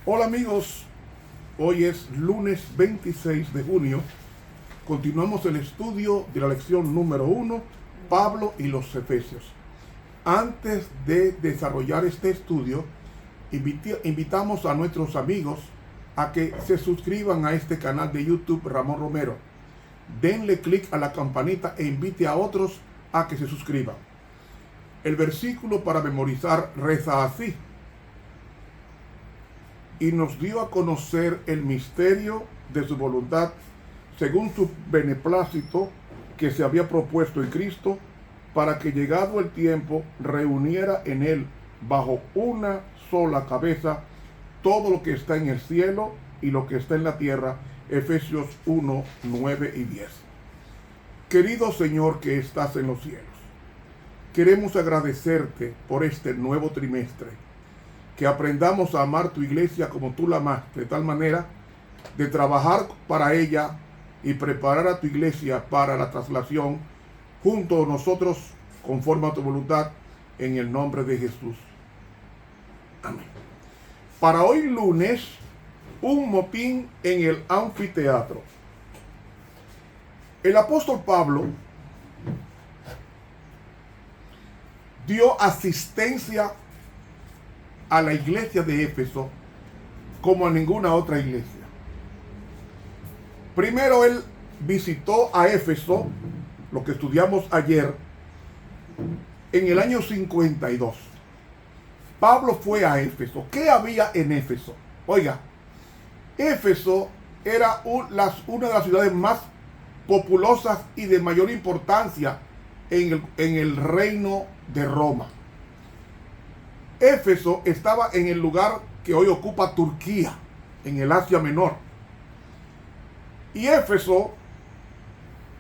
Hola amigos, hoy es lunes 26 de junio. Continuamos el estudio de la lección número 1, Pablo y los Efesios. Antes de desarrollar este estudio, invitamos a nuestros amigos a que se suscriban a este canal de YouTube Ramón Romero. Denle clic a la campanita e invite a otros a que se suscriban. El versículo para memorizar reza así: y nos dio a conocer el misterio de su voluntad, según su beneplácito que se había propuesto en Cristo, para que llegado el tiempo reuniera en él bajo una sola cabeza todo lo que está en el cielo y lo que está en la tierra. Efesios 1, 9 y 10. Querido Señor que estás en los cielos, queremos agradecerte por este nuevo trimestre, que aprendamos a amar tu iglesia como tú la amaste, de tal manera de trabajar para ella y preparar a tu iglesia para la traslación junto a nosotros conforme a tu voluntad, en el nombre de Jesús. Amén. Para hoy lunes, un motín en el anfiteatro. El apóstol Pablo dio asistencia a la iglesia de Éfeso como a ninguna otra iglesia. Primero él visitó a Éfeso, lo que estudiamos ayer, en el año 52. Pablo fue a Éfeso. ¿Qué había en Éfeso? Oiga, Éfeso era una de las ciudades más populosas y de mayor importancia en el reino de Roma. Éfeso estaba en el lugar que hoy ocupa Turquía, en el Asia Menor. Y Éfeso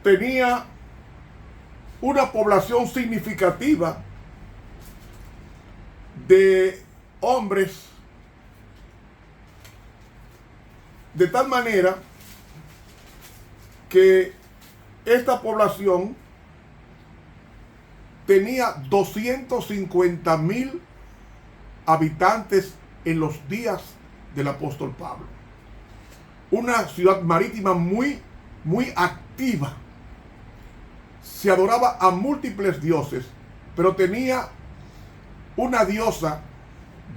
tenía una población significativa de hombres, de tal manera que esta población tenía 250,000 habitantes en los días del apóstol Pablo. Una ciudad marítima muy activa. Se adoraba a múltiples dioses, pero tenía una diosa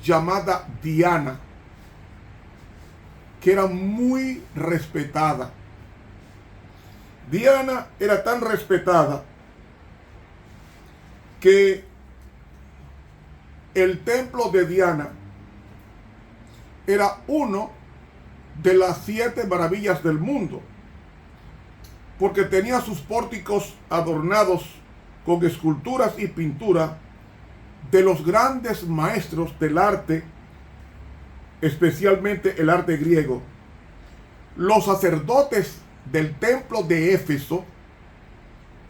llamada Diana, que era muy respetada. Diana era tan respetada que el templo de Diana era uno de las 7 maravillas del mundo, porque tenía sus pórticos adornados con esculturas y pintura de los grandes maestros del arte, especialmente el arte griego. Los sacerdotes del templo de Éfeso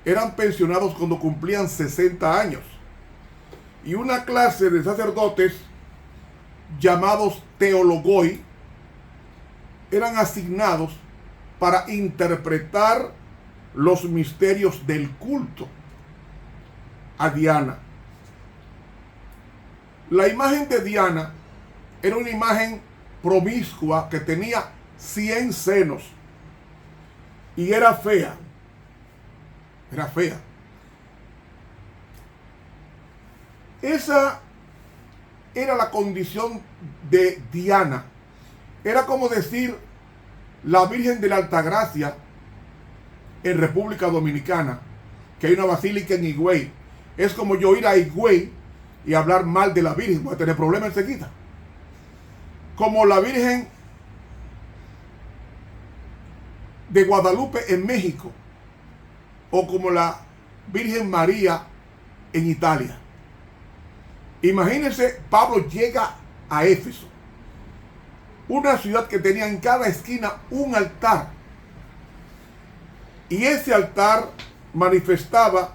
eran pensionados cuando cumplían 60 años. Y una clase de sacerdotes llamados teologoi eran asignados para interpretar los misterios del culto a Diana. La imagen de Diana era una imagen promiscua que tenía 100 senos y era fea. Era fea. Esa era la condición de Diana. Era como decir la Virgen de la Altagracia en República Dominicana, que hay una basílica en Higüey. Es como yo ir a Higüey y hablar mal de la Virgen, voy a tener problemas enseguida. Como la Virgen de Guadalupe en México, o como la Virgen María en Italia. Imagínense, Pablo llega a Éfeso, una ciudad que tenía en cada esquina un altar, y ese altar manifestaba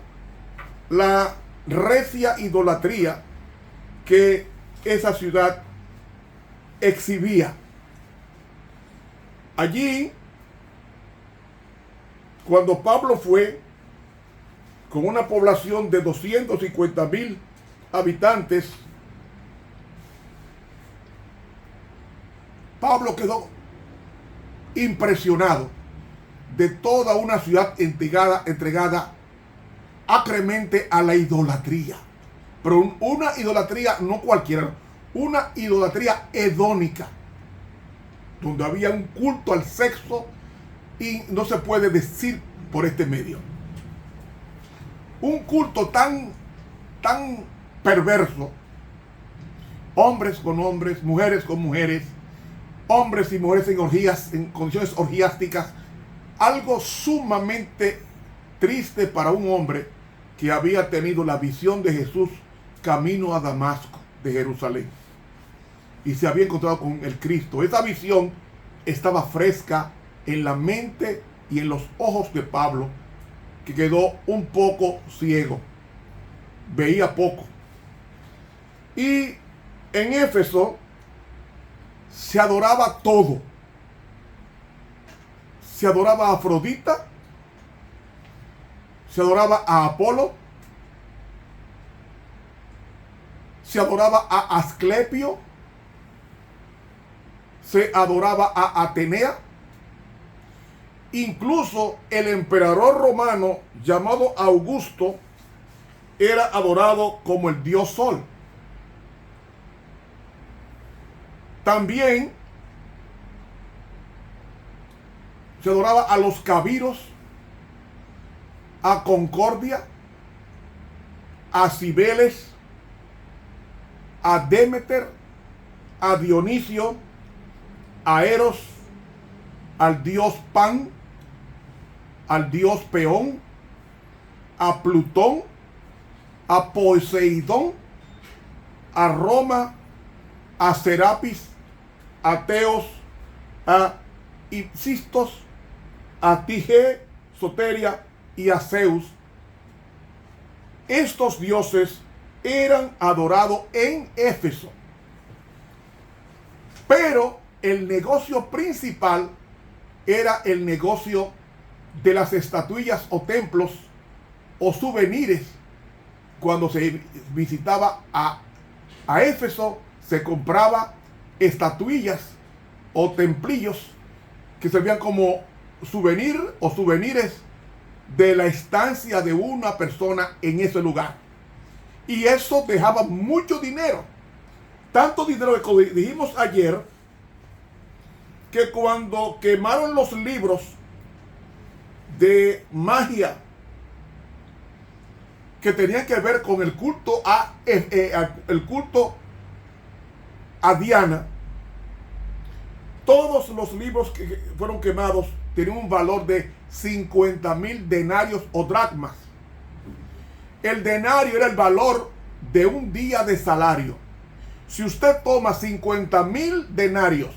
la recia idolatría que esa ciudad exhibía. Allí, cuando Pablo fue, con una población de 250,000 habitantes, Pablo quedó impresionado de toda una ciudad entregada acremente a la idolatría. Pero una idolatría no cualquiera, una idolatría hedónica, donde había un culto al sexo y no se puede decir por este medio. Un culto tan perverso, hombres con hombres, mujeres con mujeres, hombres y mujeres en orgías, en condiciones orgiásticas, algo sumamente triste para un hombre que había tenido la visión de Jesús camino a Damasco de Jerusalén y se había encontrado con el Cristo. Esa visión estaba fresca en la mente y en los ojos de Pablo, que quedó un poco ciego, veía poco. Y en Éfeso se adoraba todo. Se adoraba a Afrodita, se adoraba a Apolo, se adoraba a Asclepio, se adoraba a Atenea. Incluso el emperador romano llamado Augusto era adorado como el dios Sol. También se adoraba a los Cabiros, a Concordia, a Cibeles, a Demeter, a Dionisio, a Eros, al dios Pan, al dios Peón, a Plutón, a Poseidón, a Roma, a Serapis, a Teos, a Ipsistos, a Tige, Soteria y a Zeus. Estos dioses eran adorados en Éfeso. Pero el negocio principal era el negocio de las estatuillas o templos o souvenirs. Cuando se visitaba a Éfeso, se compraba estatuillas o templillos que servían como souvenir o souvenirs de la estancia de una persona en ese lugar. Y eso dejaba mucho dinero. Tanto dinero que dijimos ayer, que cuando quemaron los libros de magia que tenían que ver con el culto el culto a Diana, todos los libros que fueron quemados tenían un valor de 50,000 denarios o dracmas. El denario era el valor de un día de salario. Si usted toma 50,000 denarios,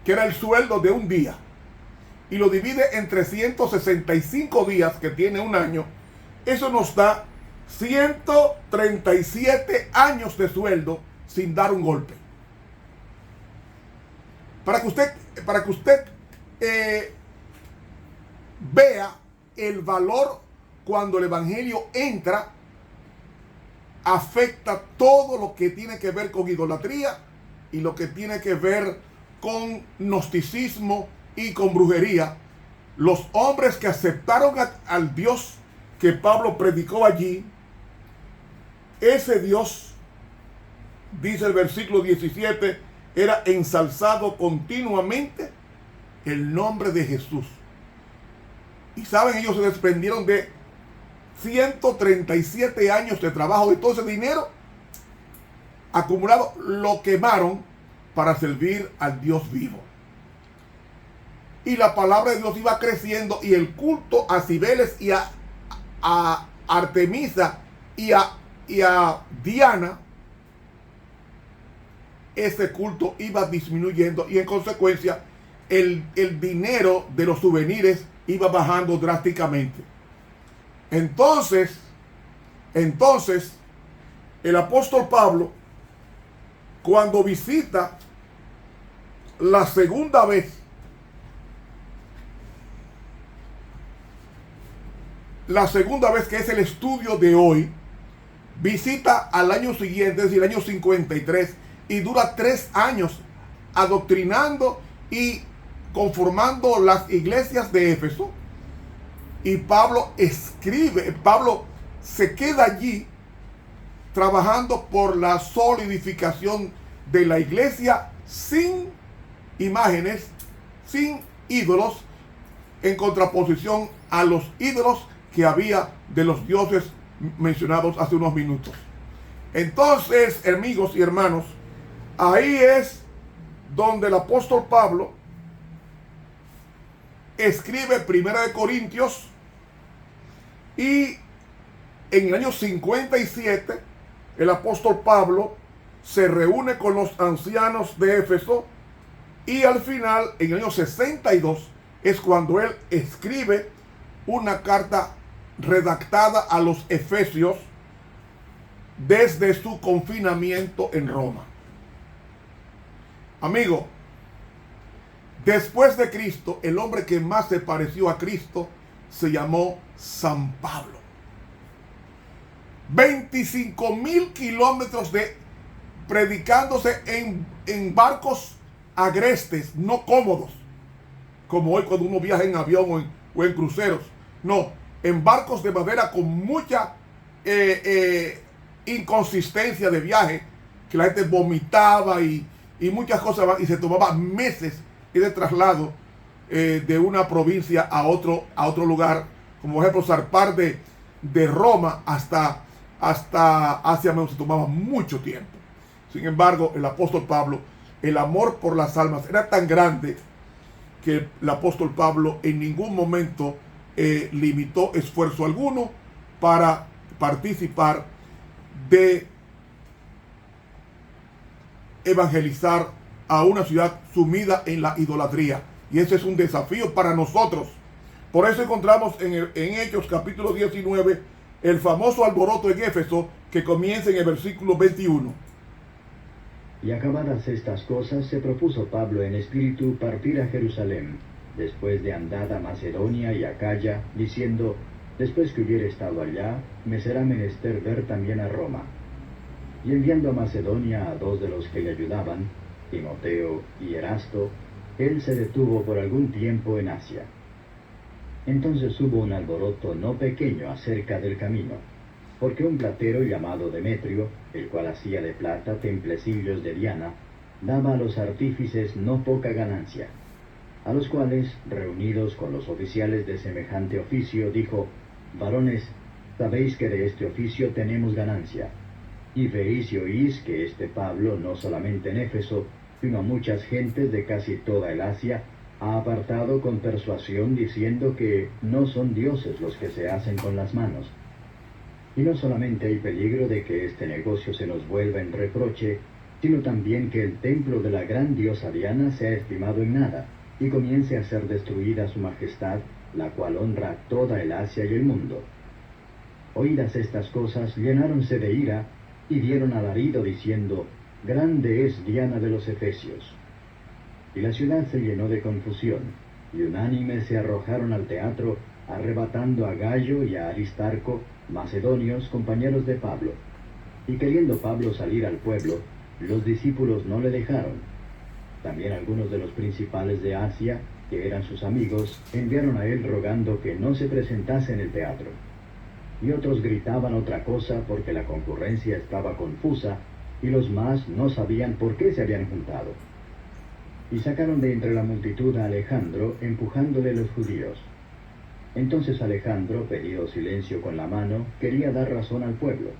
que era el sueldo de un día, y lo divide en 365 días que tiene un año, eso nos da 137 años de sueldo sin dar un golpe. Para que usted vea el valor cuando el evangelio entra, afecta todo lo que tiene que ver con idolatría y lo que tiene que ver con gnosticismo y con brujería. Los hombres que aceptaron al Dios que Pablo predicó allí, ese Dios, dice el versículo 17, era ensalzado continuamente el nombre de Jesús. Y saben, ellos se desprendieron de 137 años de trabajo, de todo ese dinero acumulado, lo quemaron para servir al Dios vivo. Y la palabra de Dios iba creciendo, y el culto a Cibeles y a Artemisa y a Diana, ese culto iba disminuyendo, y en consecuencia el dinero de los souvenirs iba bajando drásticamente. Entonces el apóstol Pablo, cuando visita la segunda vez que es el estudio de hoy, visita al año siguiente, es decir, el año 53, y dura 3 años adoctrinando y conformando las iglesias de Éfeso. Y Pablo se queda allí trabajando por la solidificación de la iglesia sin imágenes, sin ídolos, en contraposición a los ídolos que había de los dioses mencionados hace unos minutos. Entonces, amigos y hermanos, ahí es donde el apóstol Pablo escribe 1 Corintios, y en el año 57 el apóstol Pablo se reúne con los ancianos de Éfeso, y al final, en el año 62, es cuando él escribe una carta redactada a los efesios desde su confinamiento en Roma. Amigo, después de Cristo, el hombre que más se pareció a Cristo se llamó San Pablo. 25,000 kilómetros de predicándose en barcos agrestes, no cómodos, como hoy cuando uno viaja en avión o en cruceros. No, en barcos de madera con mucha inconsistencia de viaje, que la gente vomitaba y muchas cosas, y se tomaba meses de traslado de una provincia a otro lugar, como por ejemplo zarpar de Roma hasta Asia Menor, se tomaba mucho tiempo. Sin embargo, el apóstol Pablo, el amor por las almas era tan grande que el apóstol Pablo en ningún momento limitó esfuerzo alguno para participar de evangelizar a una ciudad sumida en la idolatría. Y ese es un desafío para nosotros. Por eso encontramos en Hechos capítulo 19 el famoso alboroto en Éfeso, que comienza en el versículo 21. Y acabadas estas cosas, se propuso Pablo en espíritu partir a Jerusalén, después de andar a Macedonia y Acaya, diciendo: después que hubiere estado allá, me será menester ver también a Roma. Y enviando a Macedonia a 2 de los que le ayudaban, Timoteo y Erasto, él se detuvo por algún tiempo en Asia. Entonces hubo un alboroto no pequeño acerca del camino, porque un platero llamado Demetrio, el cual hacía de plata templecillos de Diana, daba a los artífices no poca ganancia, a los cuales, reunidos con los oficiales de semejante oficio, dijo: varones, sabéis que de este oficio tenemos ganancia, y veis y oís que este Pablo, no solamente en Éfeso, sino a muchas gentes de casi toda el Asia, ha apartado con persuasión, diciendo que no son dioses los que se hacen con las manos. Y no solamente hay peligro de que este negocio se nos vuelva en reproche, sino también que el templo de la gran diosa Diana sea estimado en nada, y comience a ser destruida su majestad, la cual honra toda el Asia y el mundo. Oídas estas cosas, llenáronse de ira, y dieron alarido diciendo: grande es Diana de los Efesios. Y la ciudad se llenó de confusión, y unánimes se arrojaron al teatro, arrebatando a Gayo y a Aristarco, macedonios, compañeros de Pablo. Y queriendo Pablo salir al pueblo, los discípulos no le dejaron. También algunos de los principales de Asia, que eran sus amigos, enviaron a él rogando que no se presentase en el teatro. Y otros gritaban otra cosa, porque la concurrencia estaba confusa, y los más no sabían por qué se habían juntado. Y sacaron de entre la multitud a Alejandro, empujándole los judíos. Entonces Alejandro, pedido silencio con la mano, quería dar razón al pueblo.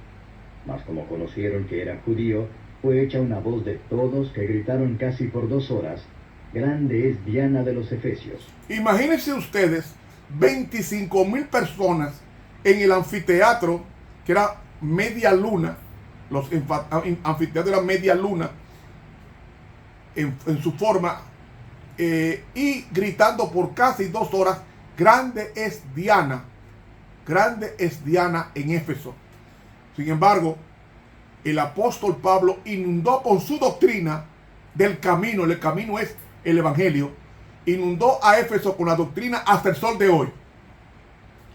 Mas como conocieron que era judío, fue hecha una voz de todos, que gritaron casi por 2 horas: grande es Diana de los Efesios. Imagínense ustedes 25,000 personas en el anfiteatro, que era media luna. Los anfiteatros eran media luna en su forma, y gritando por casi 2 horas: grande es Diana en Éfeso. Sin embargo, el apóstol Pablo inundó con su doctrina del camino, el camino es el evangelio, inundó a Éfeso con la doctrina hasta el sol de hoy.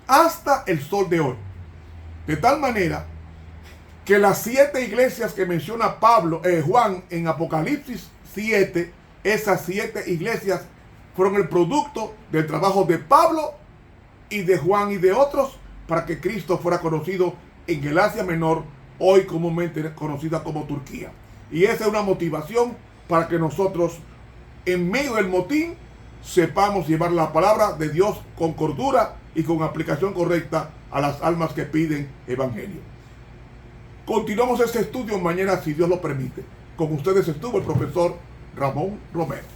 Hasta el sol de hoy. De tal manera que las 7 iglesias que menciona Juan en Apocalipsis 7 Esas 7 iglesias fueron el producto del trabajo de Pablo y de Juan y de otros para que Cristo fuera conocido en el Asia Menor, hoy comúnmente conocida como Turquía. Y esa es una motivación para que nosotros, en medio del motín, sepamos llevar la palabra de Dios con cordura y con aplicación correcta a las almas que piden evangelio. Continuamos este estudio mañana, si Dios lo permite. Con ustedes estuvo el profesor Ramón Romero.